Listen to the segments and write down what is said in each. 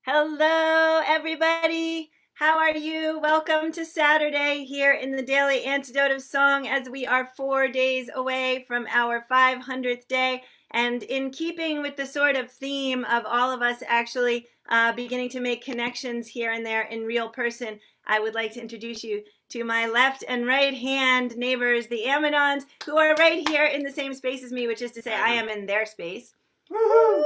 Hello, everybody. How are you? Welcome to Saturday here in the Daily Antidote of Song as we are 4 days away from our 500th day. And in keeping with the sort of theme of all of us actually beginning to make connections here and there in real person, I would like to introduce you to my left and right hand neighbors, the Amidons, who are right here in the same space as me, which is to say I am in their space. Woo-hoo!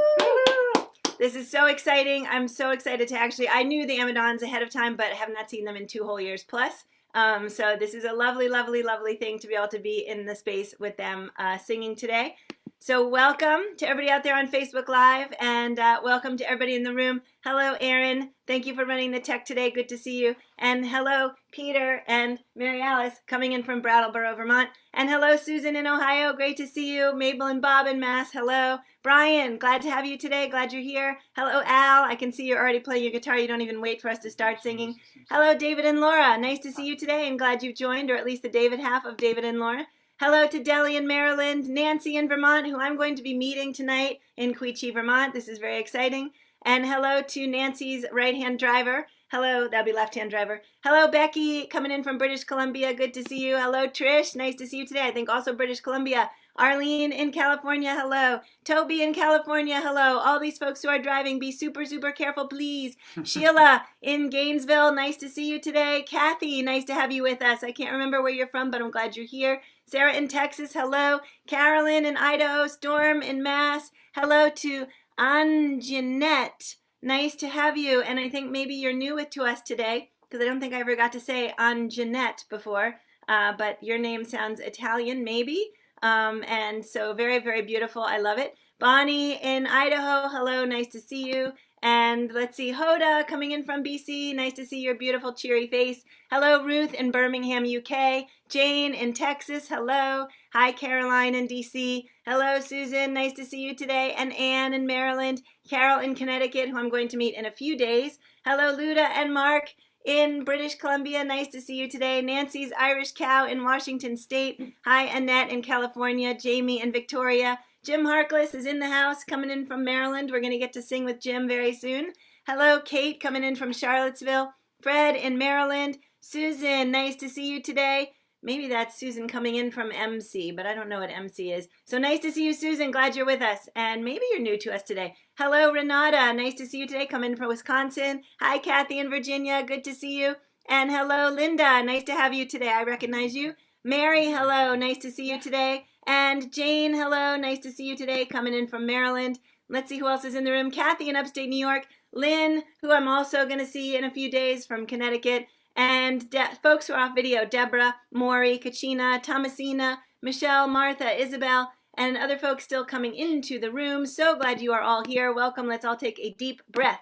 This is so exciting. I'm so excited to I knew the Amidons ahead of time, but have not seen them in 2 whole years plus. So this is a lovely, lovely, lovely thing to be able to be in the space with them singing today. So welcome to everybody out there on Facebook Live, and welcome to everybody in the room. Hello, Aaron. Thank you for running the tech today. Good to see you. And hello, Peter and Mary Alice coming in from Brattleboro, Vermont. And hello, Susan in Ohio. Great to see you. Mabel and Bob in Mass. Hello. Brian, glad to have you today. Glad you're here. Hello, Al. I can see you're already playing your guitar. You don't even wait for us to start singing. Hello, David and Laura. Nice to see you today, and glad you've joined, or at least the David half of David and Laura. Hello to Deli in Maryland, Nancy in Vermont, who I'm going to be meeting tonight in Quechee, Vermont. This is very exciting. And hello to Nancy's right-hand driver. Hello, that'll be left-hand driver. Hello, Becky, coming in from British Columbia. Good to see you. Hello, Trish. Nice to see you today. I think also British Columbia. Arlene in California, hello. Toby in California, hello. All these folks who are driving, be super, super careful, please. Sheila in Gainesville, nice to see you today. Kathy, nice to have you with us. I can't remember where you're from, but I'm glad you're here. Sarah in Texas, hello. Carolyn in Idaho. Storm in Mass. Hello to Anjanette. Nice to have you. And I think maybe you're new to us today, because I don't think I ever got to say Anjanette before. But your name sounds Italian, maybe. And so very, very beautiful. I love it. Bonnie in Idaho, hello. Nice to see you. And let's see, Hoda coming in from BC. Nice to see your beautiful, cheery face. Hello, Ruth in Birmingham, UK. Jane in Texas, hello. Hi, Caroline in DC. Hello, Susan. Nice to see you today. And Anne in Maryland. Carol in Connecticut, who I'm going to meet in a few days. Hello, Luda and Mark in British Columbia. Nice to see you today. Nancy's Irish Cow in Washington State. Hi, Annette in California. Jamie in Victoria. Jim Harkless is in the house, coming in from Maryland. We're going to get to sing with Jim very soon. Hello, Kate, coming in from Charlottesville. Fred in Maryland. Susan, nice to see you today. Maybe that's Susan coming in from MC, but I don't know what MC is. So nice to see you, Susan. Glad you're with us. And maybe you're new to us today. Hello, Renata. Nice to see you today. Coming in from Wisconsin. Hi, Kathy in Virginia. Good to see you. And hello, Linda. Nice to have you today. I recognize you. Mary, hello. Nice to see you today. And Jane, hello. Nice to see you today. Coming in from Maryland. Let's see who else is in the room. Kathy in upstate New York. Lynn, who I'm also going to see in a few days from Connecticut. And folks who are off video, Deborah, Maury, Kachina, Thomasina, Michelle, Martha, Isabel, and other folks still coming into the room. So glad you are all here. Welcome. Let's all take a deep breath.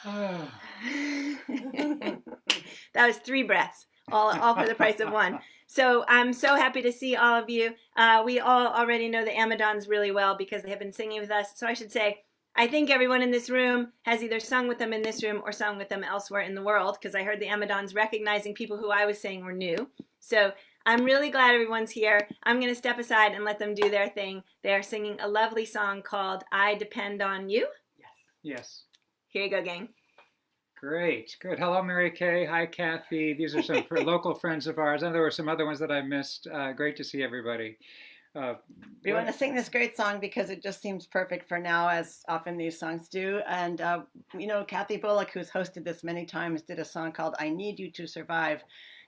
That was 3 breaths, all for the price of 1. So I'm so happy to see all of you. We all already know the Amidons really well because they have been singing with us. So I should say, I think everyone in this room has either sung with them in this room or sung with them elsewhere in the world, because I heard the Amidons recognizing people who I was saying were new. So I'm really glad everyone's here. I'm going to step aside and let them do their thing. They are singing a lovely song called I Depend on You. Yes. Here you go, gang. Great. Good. Hello, Mary Kay. Hi, Kathy. These are some local friends of ours. And there were some other ones that I missed. Great to see everybody. We want to sing this great song because it just seems perfect for now, as often these songs do. And, Kathy Bullock, who's hosted this many times, did a song called I Need You to Survive.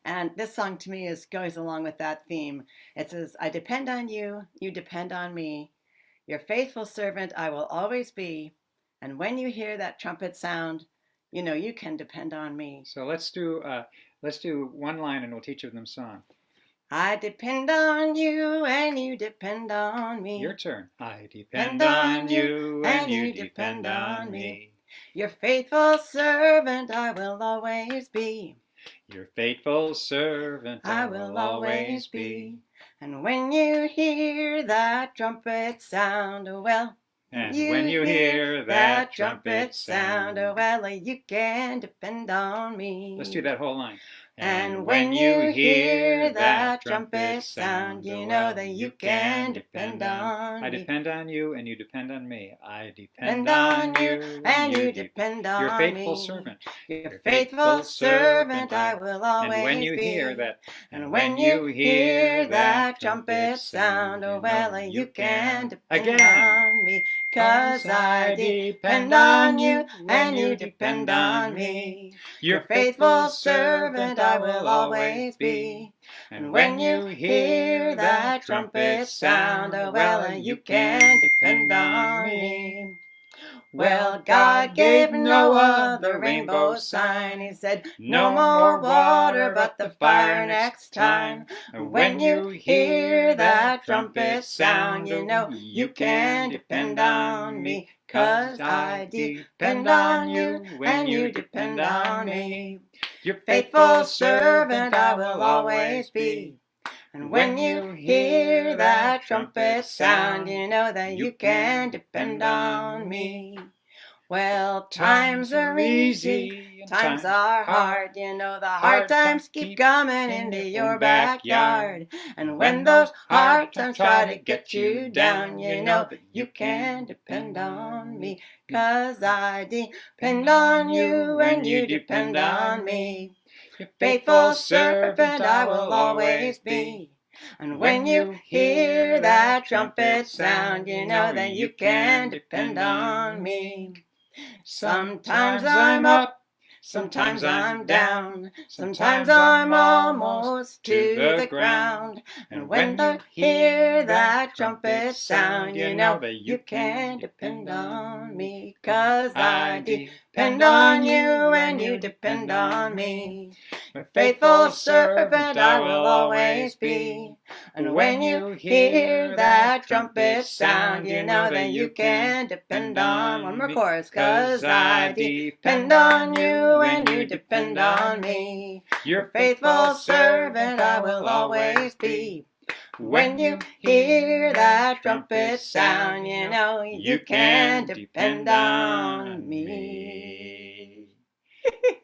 And this song to me goes along with that theme. It says, I depend on you, you depend on me. Your faithful servant I will always be. And when you hear that trumpet sound, you know you can depend on me. So let's do one line and we'll teach them song. I depend on you and you depend on me. Your turn. I depend on you and you depend on me. Your faithful servant I will always be. Your faithful servant I will always be. And when you hear that trumpet sound, well, and when you hear that trumpet sound, well, you can depend on me. Let's do that whole line. And when you hear that trumpet sound, you know that you can depend on I me. depend on you and you depend on me. I depend Depend on you and you depend on Your faithful me. servant. Your faithful servant I will always And when you be. hear that, And when you hear that trumpet sound, oh well, you can depend on me. 'Cause I depend on you and you depend on me. Your faithful servant I will always be. And when you hear that trumpet sound, oh well, you can depend on me. Well, God gave Noah the rainbow sign. He said, no more water but the fire next time. And when you hear that trumpet sound, you know you can depend on me. 'Cause I depend on you and you depend on me. Your faithful servant I will always be. And when you hear that trumpet sound, you know that you can depend on me. Well, times are easy, times are hard. You know the hard times keep coming into your backyard. And when those hard times try to get you down, you know that you can depend on me. 'Cause I depend on you and you depend on me. Your faithful servant I will always be. And when you hear that trumpet sound, you know that you can depend on me. Sometimes I'm up, sometimes I'm down, sometimes I'm almost to the ground. And when you hear that trumpet sound, you know that you can depend on me. 'Cause I depend on you and you depend on me. Your faithful servant I will always be. And when you hear that trumpet sound, you know that you can depend on. One more chorus. 'Cause I depend on you and you depend on me. Your faithful servant I will always be. When you hear that trumpet sound, you know you can depend on me.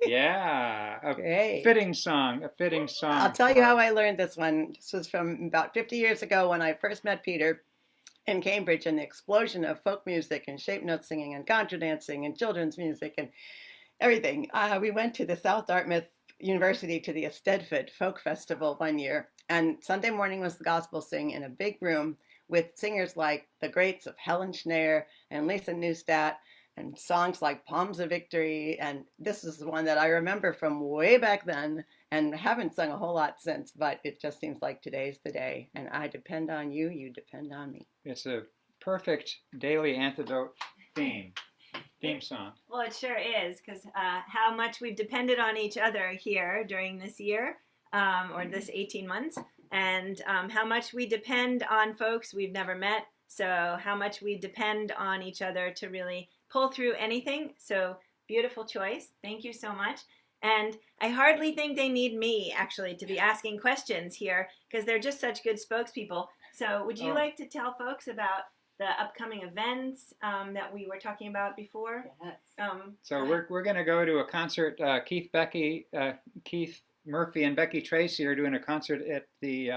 Yeah, Great. fitting song, a fitting song. I'll tell you how I learned this one. This was from about 50 years ago when I first met Peter in Cambridge, and the explosion of folk music and shape note singing and contra dancing and children's music and everything. We went to the South Dartmouth University to the Eisteddfod Folk Festival one year, and Sunday morning was the gospel sing in a big room with singers like the greats of Helen Schneer and Lisa Neustadt, and songs like Palms of Victory. And this is the one that I remember from way back then and haven't sung a whole lot since, but it just seems like today's the day. And I depend on you, you depend on me. It's a perfect daily antidote theme song. Well, it sure is, because how much we've depended on each other here during this year, or this 18 months, and how much we depend on folks we've never met. So how much we depend on each other to really pull through anything. So beautiful choice. Thank you so much. And I hardly think they need me, actually, to be asking questions here, because they're just such good spokespeople. So would you like to tell folks about the upcoming events that we were talking about before? Yes. So we're going to go to a concert. Keith Murphy and Becky Tracy are doing a concert at the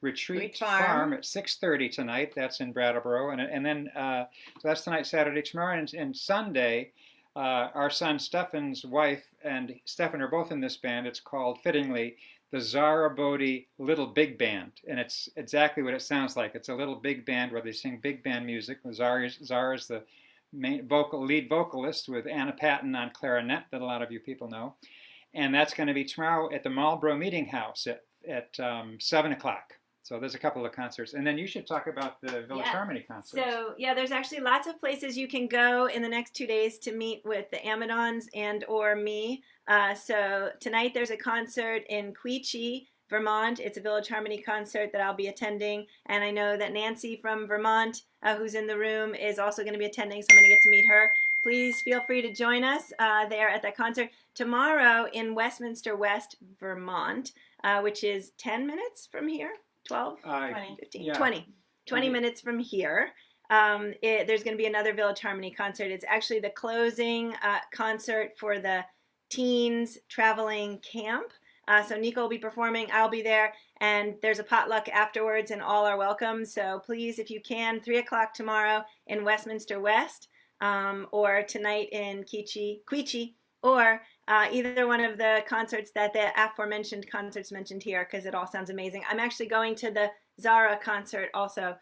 Retreat Farm at 6:30 tonight. That's in Brattleboro, and then so that's tonight, Saturday, tomorrow, and Sunday. Our son Stefan's wife and Stefan are both in this band. It's called, fittingly, the Zara Bodie Little Big Band, and it's exactly what it sounds like. It's a little big band where they sing big band music. Zara's the main lead vocalist, with Anna Patton on clarinet, that a lot of you people know. And that's going to be tomorrow at the Marlborough Meeting House at 7 o'clock. So there's a couple of concerts. And then you should talk about the Village Harmony concerts. So, yeah, there's actually lots of places you can go in the next 2 days to meet with the Amidons and or me. So tonight there's a concert in Queechee, Vermont. It's a Village Harmony concert that I'll be attending. And I know that Nancy from Vermont, who's in the room, is also going to be attending, so I'm going to get to meet her. Please feel free to join us there at that concert. Tomorrow in Westminster West, Vermont, which is 10 minutes from here. 12, 20, 15, yeah. 20 minutes from here. There's going to be another Village Harmony concert. It's actually the closing concert for the teens traveling camp. So Nico will be performing. I'll be there. And there's a potluck afterwards, and all are welcome. So please, if you can, 3 o'clock tomorrow in Westminster West, or tonight in Queechee, or either one of the concerts that the aforementioned concerts mentioned here, because it all sounds amazing. I'm actually going to the Zara concert also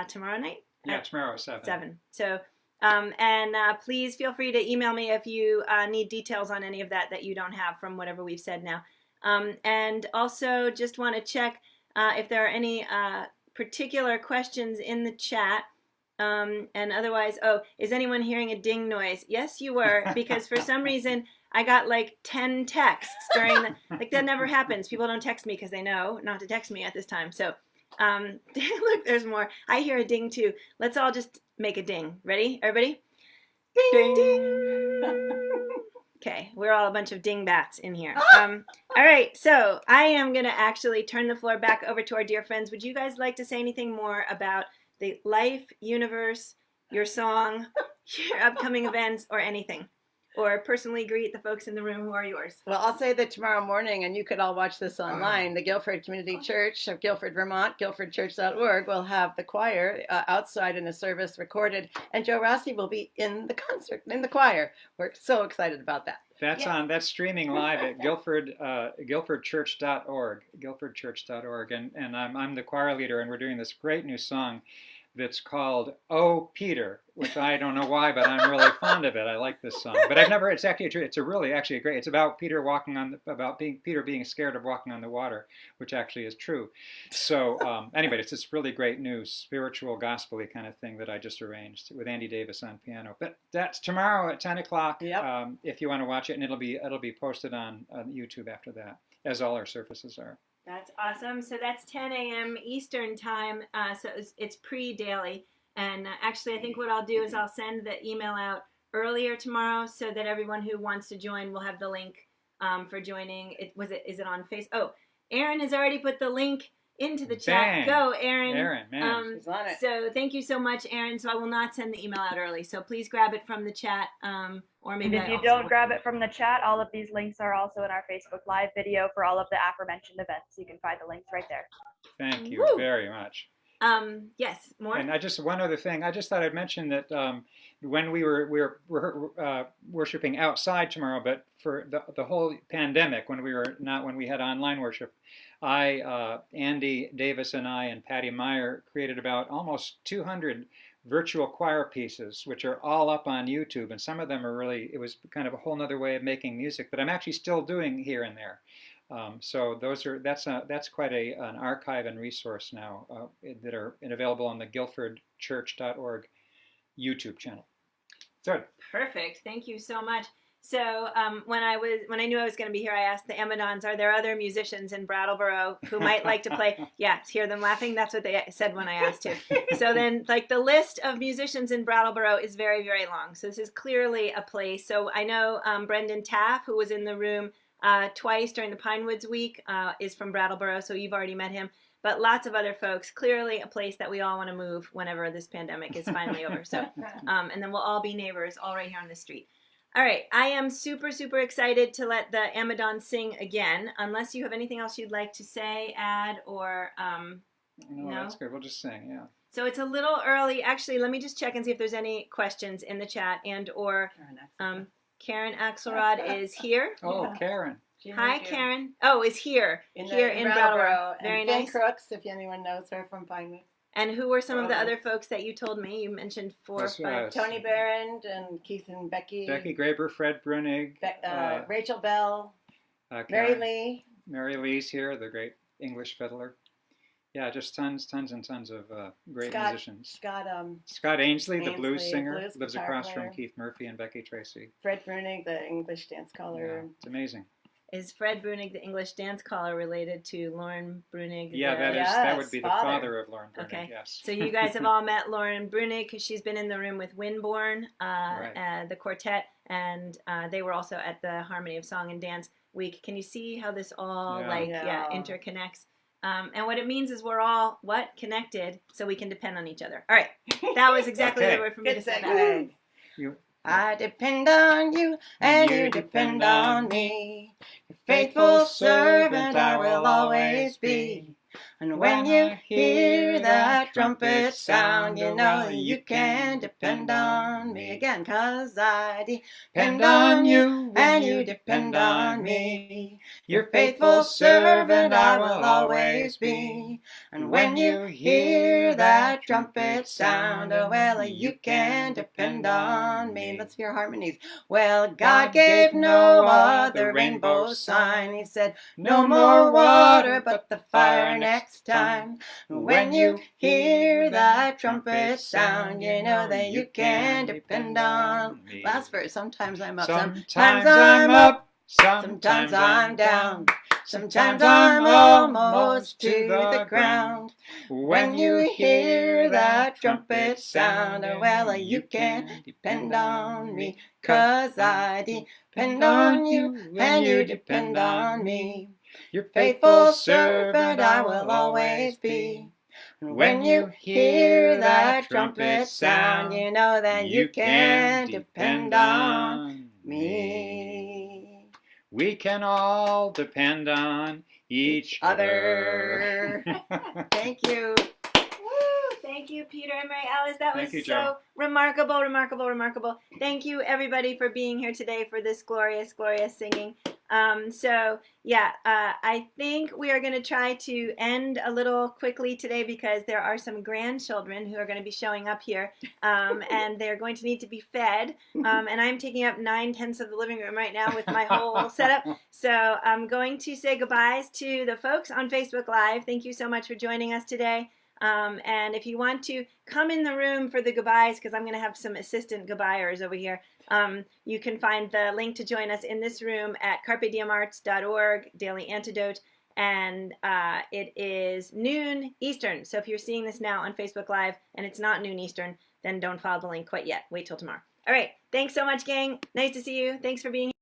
tomorrow night. Yeah, tomorrow at 7. 7. So, please feel free to email me if you need details on any of that you don't have from whatever we've said now. And also just want to check if there are any particular questions in the chat. And otherwise, is anyone hearing a ding noise? Yes, you were, because for some reason I got like 10 texts during the, like that never happens. People don't text me because they know not to text me at this time. So, look, there's more. I hear a ding too. Let's all just make a ding. Ready, everybody? Ding, ding. Okay, we're all a bunch of dingbats in here. All right, so I am going to actually turn the floor back over to our dear friends. Would you guys like to say anything more about the life, universe, your song, your upcoming events, or anything? Or personally greet the folks in the room who are yours. Well, I'll say that tomorrow morning, and you could all watch this online, the Guilford Community Church of Guilford, Vermont, guilfordchurch.org, will have the choir outside in a service recorded, and Joe Rossi will be in the concert, in the choir. We're so excited about that. That's Yes. that's streaming live at guilfordchurch.org, and I'm the choir leader, and we're doing this great new song that's called "Oh Peter," which I don't know why, but I'm really fond of it. I like this song, but it's actually true. It's actually a great. It's about Peter Peter being scared of walking on the water, which actually is true. So anyway, it's this really great new spiritual gospel-y kind of thing that I just arranged with Andy Davis on piano. But that's tomorrow at 10 o'clock. Yep. If you want to watch it, and it'll be posted on YouTube after that, as all our services are. That's awesome. So that's 10 a.m. Eastern time. So it's pre-daily. And actually, I think what I'll do is I'll send the email out earlier tomorrow so that everyone who wants to join will have the link for joining. Is it on Facebook? Oh, Aaron has already put the link into the chat. Bang. Go, Aaron. Aaron, man. She's on it. So thank you so much, Aaron. So I will not send the email out early. So please grab it from the chat. Or maybe if you don't grab it from the chat, all of these links are also in our Facebook Live video for all of the aforementioned events. You can find the links right there. Thank you Woo. very much. Yes, more. And one other thing. I just thought I'd mention that when we were worshiping outside tomorrow, but for the whole pandemic, when we had online worship, Andy Davis and I and Patty Meyer created about almost 200 virtual choir pieces, which are all up on YouTube, and some of them are it was kind of a whole nother way of making music that I'm actually still doing here and there. So that's quite an archive and resource now that are available on the guilfordchurch.org YouTube channel. Good. Perfect. Thank you so much. So when I knew I was going to be here, I asked the Amidons, are there other musicians in Brattleboro who might like to play? Yeah, hear them laughing. That's what they said when I asked too. So then, like, the list of musicians in Brattleboro is very, very long. So this is clearly a place. So I know Brendan Taff, who was in the room twice during the Pinewoods week, is from Brattleboro. So you've already met him. But lots of other folks. Clearly a place that we all want to move whenever this pandemic is finally over. So and then we'll all be neighbors, all right here on the street. All right, I am super, super excited to let the Amidons sing again, unless you have anything else you'd like to say, add, or No, that's good. We'll just sing, yeah. So it's a little early. Actually, let me just check and see if there's any questions in the chat, or Karen Axelrod is here. Oh, Karen. Hi, Karen. Oh, is here in Brattleboro. Very and nice. Finn Crooks, if anyone knows her from Pinewood. And who were some of the other folks that you told me? You mentioned 4 or 5. Tony Barron and Keith and Becky. Becky Graber, Fred Brunig. Rachel Bell. Mary Lee. Mary Lee's here, the great English fiddler. Yeah, just tons and tons of great musicians. Scott Ainsley, the blues singer, lives across from Keith Murphy and Becky Tracy. Fred Brunig, the English dance caller. Yeah, it's amazing. Is Fred Brunig, the English dance caller, related to Lauren Brunig? Yeah, that would be the father of Lauren Brunig, okay. Yes. So you guys have all met Lauren Brunig because she's been in the room with Winborn, the quartet, and they were also at the Harmony of Song and Dance Week. Can you see how this all interconnects? And what it means is we're all, connected, so we can depend on each other. All right, that was exactly the word for me to say that. I depend on you, and you depend on me. If faithful servant I will always be. And when you hear that trumpet sound, you know you can depend on me again, 'cause I depend on you and you depend on me. Your faithful servant I will always be. And when you hear that trumpet sound, oh well, you can depend on me. Let's hear harmonies. Well, God gave no other rainbow sign. He said, no more water but the fire next time. When you hear that trumpet sound, you know that you can depend on me. Last verse. Sometimes I'm up, sometimes I'm up, sometimes I'm down, sometimes I'm almost to the ground. When you hear that trumpet sound, oh well, you can depend on me, 'cause I depend on you and you depend on me. Your faithful servant I will always be. And when you hear that trumpet sound, you know that you can depend on me. We can all depend on each other. Thank you. Woo! Thank you, Peter and Mary Alice. That Thank was you, so Jo. remarkable, remarkable, remarkable. Thank you, everybody, for being here today for this glorious, glorious singing. I think we are going to try to end a little quickly today because there are some grandchildren who are going to be showing up here, and they're going to need to be fed. And I'm taking up 9/10 of the living room right now with my whole setup. So I'm going to say goodbyes to the folks on Facebook Live. Thank you so much for joining us today. And if you want to come in the room for the goodbyes, because I'm going to have some assistant goodbyers over here, you can find the link to join us in this room at carpediemarts.org, Daily Antidote, and it is noon Eastern. So if you're seeing this now on Facebook Live and it's not noon Eastern, then don't follow the link quite yet. Wait till tomorrow. All right. Thanks so much, gang. Nice to see you. Thanks for being here.